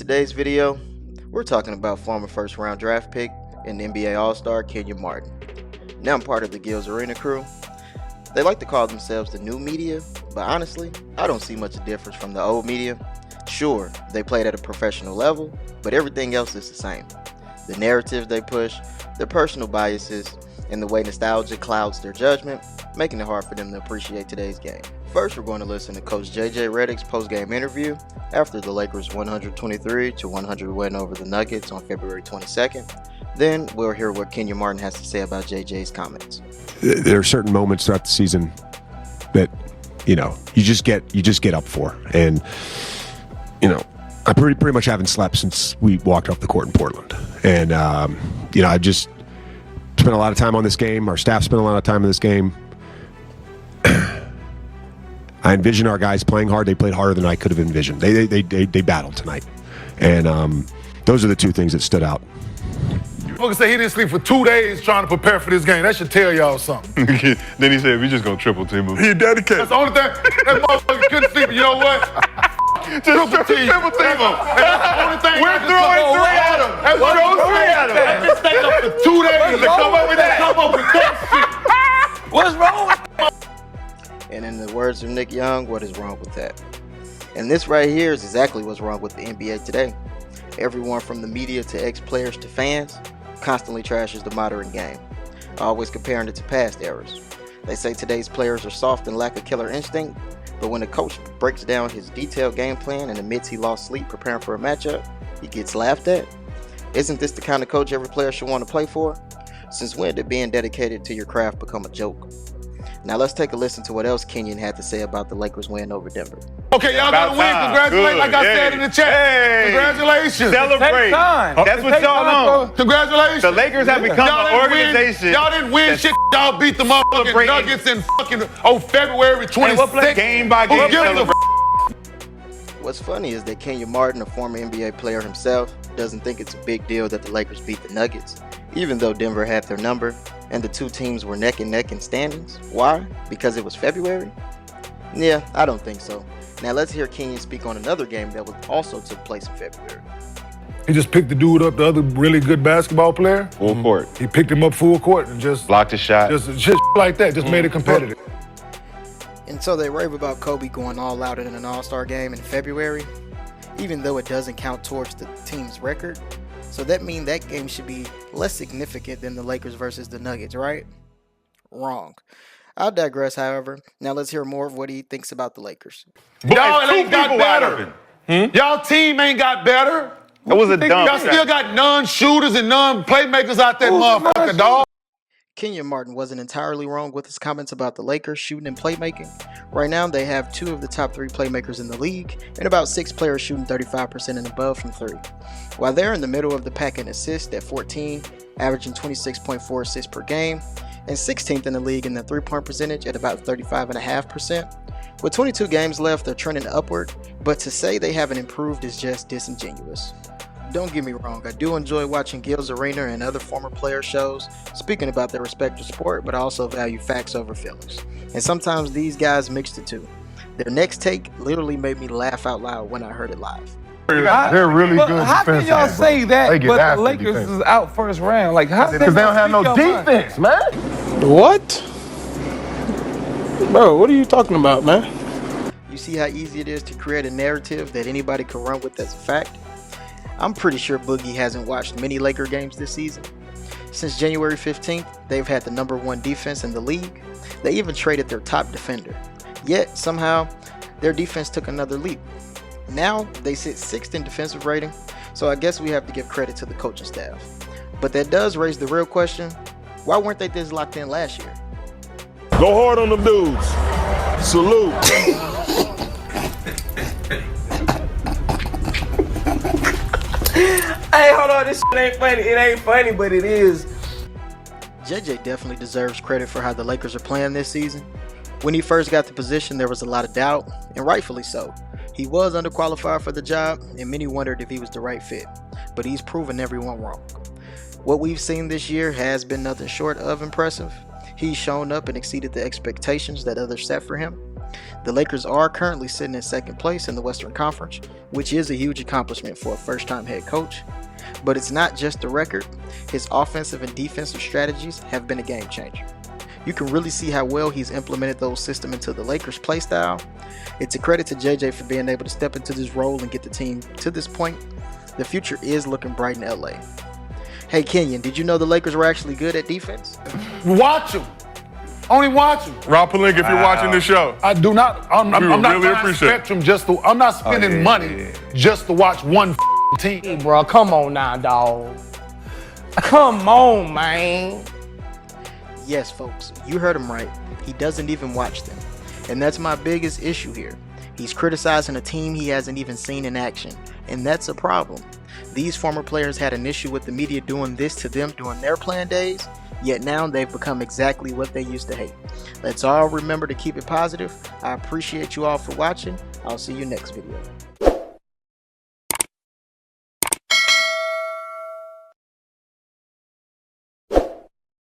Today's video, we're talking about former first-round draft pick and NBA All-Star Kenyon Martin. Now I'm part of the Gills Arena crew. They like to call themselves the new media, but honestly, I don't see much difference from the old media. Sure, they played at a professional level, but everything else is the same. The narratives they push, their personal biases, and the way nostalgia clouds their judgment, making it hard for them to appreciate today's game. First, we're going to listen to Coach JJ Redick's post-game interview after the Lakers' 123-100 win over the Nuggets on February 22nd. Then we'll hear what Kenyon Martin has to say about JJ's comments. There are certain moments throughout the season that you just get up for, and I pretty much haven't slept since we walked off the court in Portland, and I just spent a lot of time on this game. Our staff spent a lot of time on this game. I envision our guys playing hard. They played harder than I could have envisioned. They battled tonight, and those are the two things that stood out. Motherfucker said he didn't sleep for 2 days trying to prepare for this game. That should tell y'all something. Then he said, we just gonna triple team him. He dedicated. That's the only thing. That motherfucker couldn't sleep. You know what? Triple team him. That's the only thing. We're throwing three at him. That's Throw three at him. I've been staying up for 2 days to come up with that. What's wrong with And in the words of Nick Young, what is wrong with that? And this right here is exactly what's wrong with the NBA today. Everyone from the media to ex-players to fans constantly trashes the modern game, always comparing it to past eras. They say today's players are soft and lack a killer instinct, but when a coach breaks down his detailed game plan and admits he lost sleep preparing for a matchup, he gets laughed at. Isn't this the kind of coach every player should want to play for? Since when did being dedicated to your craft become a joke? Now let's take a listen to what else Kenyon had to say about the Lakers win over Denver. Okay, y'all got to win. Congratulations, like I said in the chat. Hey. Congratulations. Celebrate. That's what y'all on. Congratulations. The Lakers have become an organization. Y'all didn't win shit. Y'all beat the motherfucking Nuggets in fucking February 26th. Game by game celebration. What's funny is that Kenyon Martin, a former NBA player himself, doesn't think it's a big deal that the Lakers beat the Nuggets, even though Denver had their number and the two teams were neck and neck in standings. Why? Because it was February? Yeah, I don't think so. Now let's hear Kenyon speak on another game that also took place in February. He just picked the dude up, the other really good basketball player. Full court. He picked him up full court and just blocked his shot. Just like that, just made it competitive. And so they rave about Kobe going all out in an All-Star game in February, even though it doesn't count towards the team's record. So that means that game should be less significant than the Lakers versus the Nuggets, right? Wrong. I'll digress, however. Now let's hear more of what he thinks about the Lakers. Y'all ain't got better. Y'all team ain't got better. That was a dumb. Y'all still got non-shooters and non-playmakers out there, motherfucker, dog. Kenyon Martin wasn't entirely wrong with his comments about the Lakers shooting and playmaking. Right now, they have 2 of the top 3 playmakers in the league and about 6 players shooting 35% and above from 3. While they're in the middle of the pack in assists at 14, averaging 26.4 assists per game, and 16th in the league in the 3-point percentage at about 35.5%. With 22 games left, they're trending upward, but to say they haven't improved is just disingenuous. Don't get me wrong, I do enjoy watching Gills Arena and other former player shows speaking about their respective sport, but I also value facts over feelings. And sometimes these guys mix the two. Their next take literally made me laugh out loud when I heard it live. They're really good. How can y'all say that, but the Lakers is out first round? Like, how? Because they don't have no defense, man. What? Bro, what are you talking about, man? You see how easy it is to create a narrative that anybody can run with as a fact? I'm pretty sure Boogie hasn't watched many Laker games this season. Since January 15th, they've had the #1 defense in the league. They even traded their top defender. Yet, somehow, their defense took another leap. Now, they sit 6th in defensive rating, so I guess we have to give credit to the coaching staff. But that does raise the real question, why weren't they this locked in last year? Go hard on them dudes. Salute. Hey, hold on, this shit ain't funny. It ain't funny, but it is. JJ definitely deserves credit for how the Lakers are playing this season. When he first got the position, there was a lot of doubt, and rightfully so. He was underqualified for the job, and many wondered if he was the right fit, but he's proven everyone wrong. What we've seen this year has been nothing short of impressive. He's shown up and exceeded the expectations that others set for him. The Lakers are currently sitting in second place in the Western Conference, which is a huge accomplishment for a first-time head coach. But it's not just the record. His offensive and defensive strategies have been a game changer. You can really see how well he's implemented those systems into the Lakers' play style. It's a credit to JJ for being able to step into this role and get the team to this point. The future is looking bright in LA. Hey Kenyon, did you know the Lakers were actually good at defense? Watch him. Only watch him. Rob Pelinka, if you're watching this show. I do not. I'm not really buying appreciate it. Spectrum just to. I'm not spending money just to watch one team. Hey, bro, come on now, dog. Come on, man. Yes, folks, you heard him right. He doesn't even watch them. And that's my biggest issue here. He's criticizing a team he hasn't even seen in action. And that's a problem. These former players had an issue with the media doing this to them during their playing days, yet now they've become exactly what they used to hate. Let's all remember to keep it positive. I appreciate you all for watching. I'll see you next video.